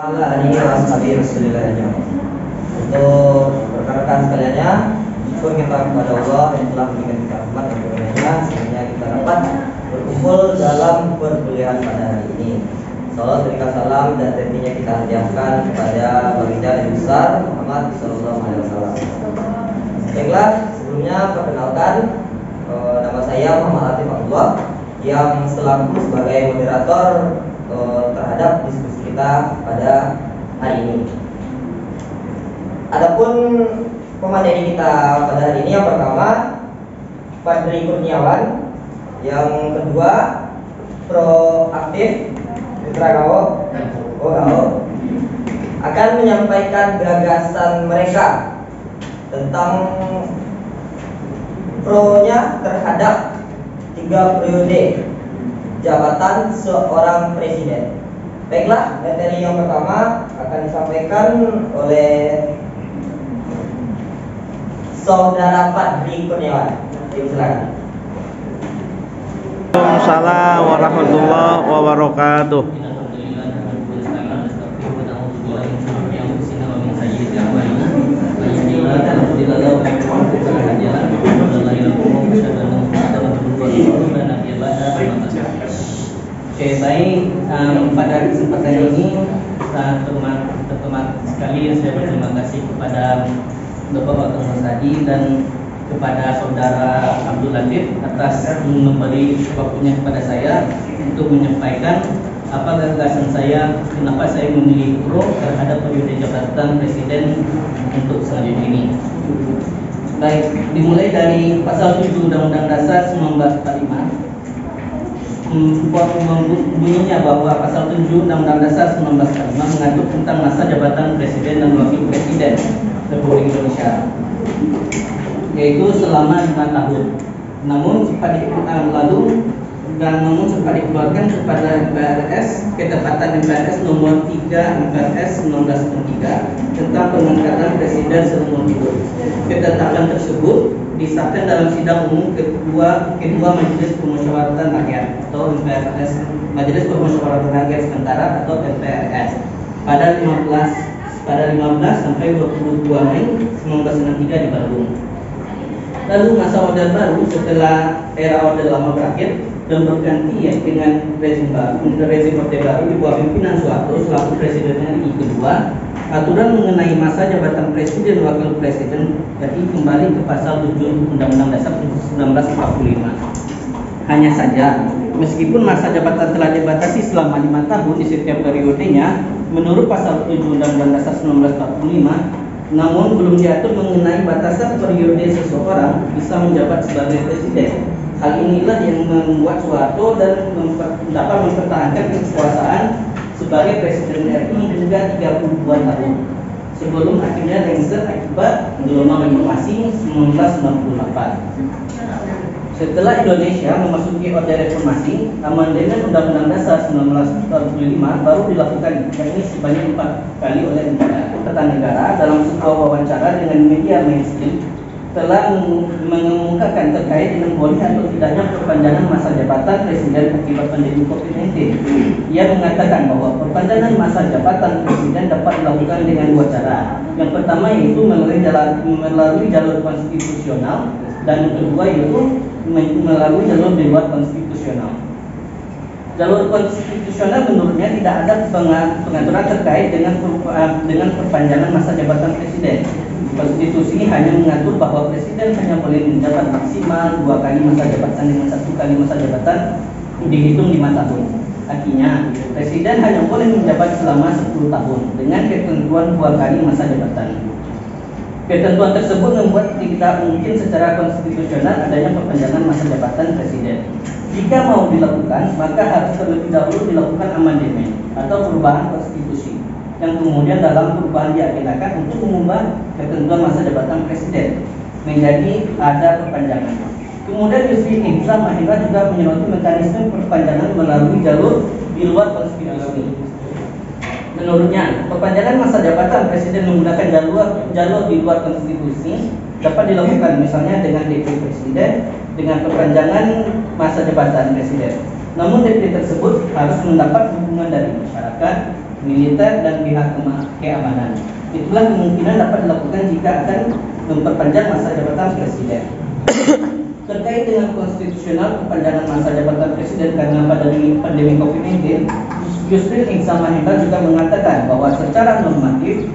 Ala alihi wa ashabihi Rasulillah ajma'in. Untuk rekan-rekan sekaliannya, syukur kita kepada Allah yang telah memberikan kita rahmat dan karunia sehingga kita dapat berkumpul dalam perkuliahan pada hari ini. Salam berikan salam dan tentunya kita hadiahkan kepada baginda yang besar Muhammad sallallahu alaihi wasallam. Baiklah, sebelumnya perkenalkan nama saya Muhammad Atif Abdullah yang selaku sebagai moderator terhadap diskusi kita pada hari ini. Adapun pemateri kita pada hari ini yang pertama Fadri Kurniawan, yang kedua Proaktif Putra Gao akan menyampaikan gagasan mereka tentang pro-nya terhadap 3 periode jabatan seorang presiden. Baiklah, materi yang pertama akan disampaikan oleh Saudara Fadri Kurniawan. Silakan. Waalaikumsalam warahmatullahi wabarakatuh. Oke, baik, pada kesempatan ini terutama sekali saya berterima kasih kepada Bapak Wakil Tadi dan kepada Saudara Abdul Latif atas memberi waktunya kepada saya untuk menyampaikan apa gagasan saya, kenapa saya memilih pro terhadap periode jabatan presiden untuk selanjutnya ini. Baik, dimulai dari pasal 7 Undang-Undang Dasar 1945. Bunyinya bahwa pasal 7 Undang-Undang Dasar 1945 mengatur tentang masa jabatan presiden dan wakil presiden Republik Indonesia, yaitu selama 5 tahun. Namun sempat dikeluarkan kepada MPRS, ketepatan MPRS nomor 3 MPRS 1993 tentang pengangkatan presiden seumur hidup. Ketetapan tersebut disahkan dalam sidang umum kedua Majelis Permusyawaratan Rakyat atau MPRS, Majelis Permusyawaratan Rakyat sementara atau MPRS pada 15 sampai 22 Mei 1963 di Bandung. Lalu masa Orde Baru setelah era Orde Lama berakhir dan berganti dengan rezim Orde Baru di bawah pimpinan Soeharto selaku presiden RI kedua. Aturan mengenai masa jabatan presiden dan wakil presiden jadi kembali ke pasal 7 Undang-Undang Dasar 1945. Hanya saja, meskipun masa jabatan telah dibatasi selama 5 tahun di setiap periodenya menurut pasal 7 Undang-Undang Dasar 1945, namun belum diatur mengenai batasan periode seseorang bisa menjabat sebagai presiden. Hal inilah yang membuat Soeharto dan dapat mempertahankan kekuasaan sebagai presiden RI hingga 32 tahun sebelum akhirnya lengser akibat gelombang reformasi 1998. Setelah Indonesia memasuki Orde Reformasi, amandemen Undang-Undang Dasar 1945 baru dilakukan, yakni sebanyak 4 kali oleh Kertanegara. Dalam sebuah wawancara dengan media mainstream telah mengemukakan terkait dengan boleh atau tidaknya perpanjangan masa jabatan presiden akibat pandemi COVID-19. Ia mengatakan bahwa perpanjangan masa jabatan presiden dapat dilakukan dengan 2 cara. Yang pertama yaitu melalui jalur konstitusional, dan yang kedua yaitu melalui jalur di luar konstitusional. Jalur konstitusional menurutnya tidak ada pengaturan terkait dengan perpanjangan masa jabatan presiden. Konstitusi hanya mengatur bahwa presiden hanya boleh menjabat maksimal 2 kali masa jabatan dengan 1 kali masa jabatan dihitung 5 tahun. Artinya, presiden hanya boleh menjabat selama 10 tahun dengan ketentuan 2 kali masa jabatan. Ketentuan tersebut membuat tidak mungkin secara konstitusional adanya perpanjangan masa jabatan presiden. Jika mau dilakukan, maka harus terlebih dahulu dilakukan amandemen atau perubahan konstitusi, yang kemudian dalam perubahan diagendakan untuk mengubah ketentuan masa jabatan presiden menjadi ada perpanjangan. Kemudian Yusri Ihsan Mahendra juga menyoroti mekanisme perpanjangan melalui jalur di luar konstitusi. Menurutnya, perpanjangan masa jabatan presiden menggunakan jalur di luar konstitusi dapat dilakukan misalnya dengan dekret presiden dengan perpanjangan masa jabatan presiden. Namun dekret tersebut harus mendapat dukungan dari masyarakat, militer, dan pihak keamanan. Itulah kemungkinan dapat dilakukan jika akan memperpanjang masa jabatan presiden. Terkait dengan konstitusional perpanjangan masa jabatan presiden karena pandemi COVID-19, Yusril Izzah Mahendra juga mengatakan bahwa secara normatif,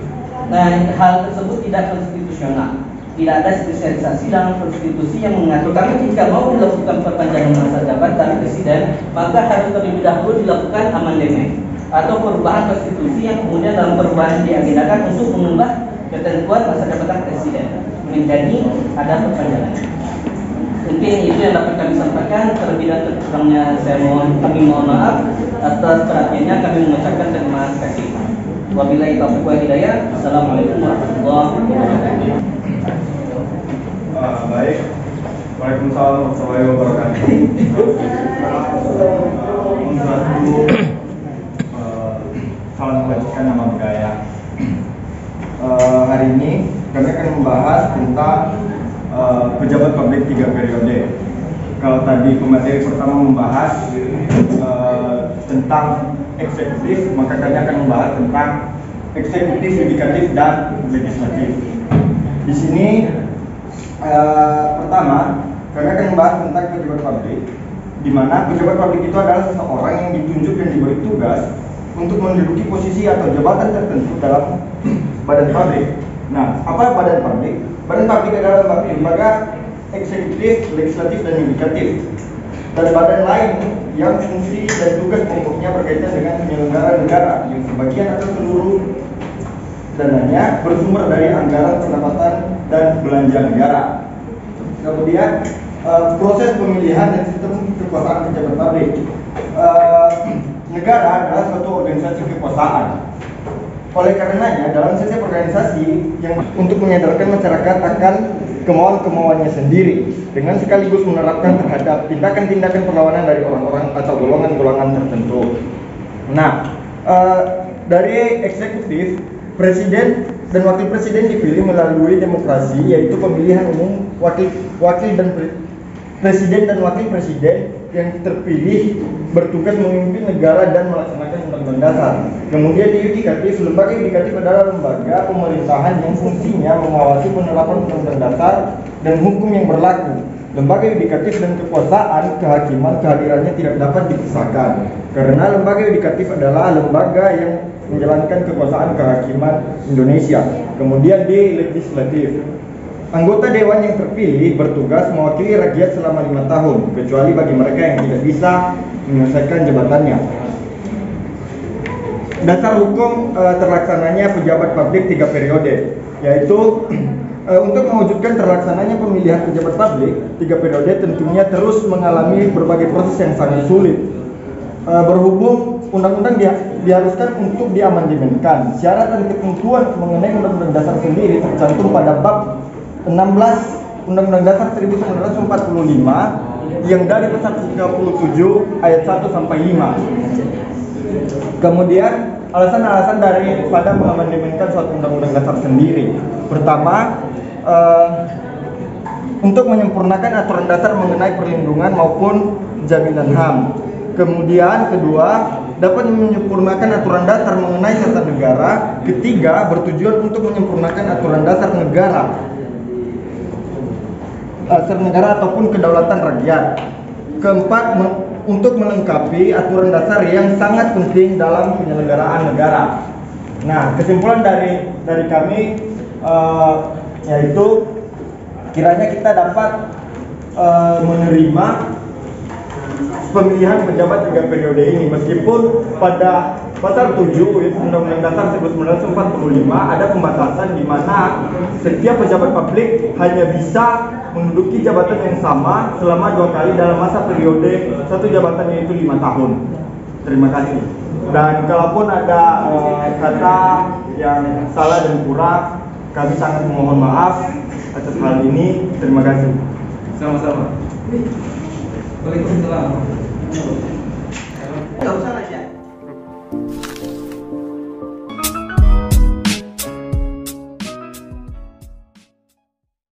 hal tersebut tidak konstitusional. Tidak ada spesialisasi dalam konstitusi yang mengatur. Kami jika mau dilakukan perpanjangan masa jabatan presiden, maka harus terlebih dahulu dilakukan amandemen atau perubahan konstitusi yang kemudian dalam perubahan diagendakan untuk mengubah ketentuan masa jabatan presiden menjadi ada perpanjangan. Mungkin itu yang dapat kami sampaikan. Terlebih dan terkurangnya kami mohon maaf. Atas perhatiannya kami mengucapkan terima kasih. Wabillahi taufiq wal hidayah. Assalamualaikum warahmatullahi wabarakatuh. Baik. Waalaikumsalam warahmatullahi wabarakatuh. Salam kebajikan nama budaya. Hari ini kami akan membahas tentang pejabat publik 3 periode. Kalau tadi pemateri pertama membahas tentang eksekutif, maka kami akan membahas tentang eksekutif, yudikatif, dan legislatif. Di sini pertama kami akan membahas tentang pejabat publik, di mana pejabat publik itu adalah seseorang yang ditunjuk dan diberi tugas untuk menduduki posisi atau jabatan tertentu dalam badan publik. Nah, apa badan publik? Badan publik adalah lembaga eksekutif, legislatif, dan yudikatif, dan badan lain yang fungsi dan tugas pokoknya berkaitan dengan penyelenggara negara yang sebagian atau seluruh dananya bersumber dari anggaran pendapatan dan belanja negara. Kemudian proses pemilihan dan sistem kekuasaan pejabat publik. Negara adalah suatu organisasi kekuasaan. Oleh karenanya, dalam setiap organisasi yang untuk menyadarkan masyarakat akan kemauan-kemauannya sendiri dengan sekaligus menerapkan terhadap tindakan-tindakan perlawanan dari orang-orang atau golongan-golongan tertentu. Nah, dari eksekutif, presiden dan wakil presiden dipilih melalui demokrasi, yaitu pemilihan umum wakil dan presiden dan wakil presiden yang terpilih bertugas memimpin negara dan melaksanakan undang-undang dasar. Kemudian di yudikatif, lembaga yudikatif adalah lembaga pemerintahan yang fungsinya mengawasi penerapan undang-undang dasar dan hukum yang berlaku. Lembaga yudikatif dan kekuasaan kehakiman kehadirannya tidak dapat dipisahkan, karena lembaga yudikatif adalah lembaga yang menjalankan kekuasaan kehakiman Indonesia. Kemudian di legislatif, anggota dewan yang terpilih bertugas mewakili rakyat selama 5 tahun, kecuali bagi mereka yang tidak bisa menyelesaikan jabatannya. Dasar hukum terlaksananya pejabat publik 3 periode, yaitu untuk mewujudkan terlaksananya pemilihan pejabat publik 3 periode tentunya terus mengalami berbagai proses yang sangat sulit. Berhubung undang-undang diharuskan untuk diamandemenkan, syarat dan ketentuan mengenai undang-undang dasar sendiri tercantum pada bab 16 Undang-Undang Dasar 1945 yang dari pasal 37 ayat 1 sampai 5. Kemudian alasan-alasan daripada mengamandemenkan suatu undang-undang dasar sendiri. Pertama, untuk menyempurnakan aturan dasar mengenai perlindungan maupun jaminan HAM. Kemudian kedua, dapat menyempurnakan aturan dasar mengenai tata negara. Ketiga, bertujuan untuk menyempurnakan aturan dasar negara ataupun kedaulatan rakyat. Keempat, untuk melengkapi aturan dasar yang sangat penting dalam penyelenggaraan negara. Nah, kesimpulan dari kami yaitu kiranya kita dapat menerima pemilihan pejabat 3 periode ini, meskipun pada pasal 7 Undang-Undang Dasar 1945 ada pembatasan di mana setiap pejabat publik hanya bisa menduduki jabatan yang sama selama 2 kali dalam masa periode satu jabatan, yaitu 5 tahun. Terima kasih. Dan kalaupun ada kata yang salah dan kurang, kami sangat memohon maaf atas hal ini. Terima kasih. Sama-sama. Waalaikumsalam. Enggak usah nanya.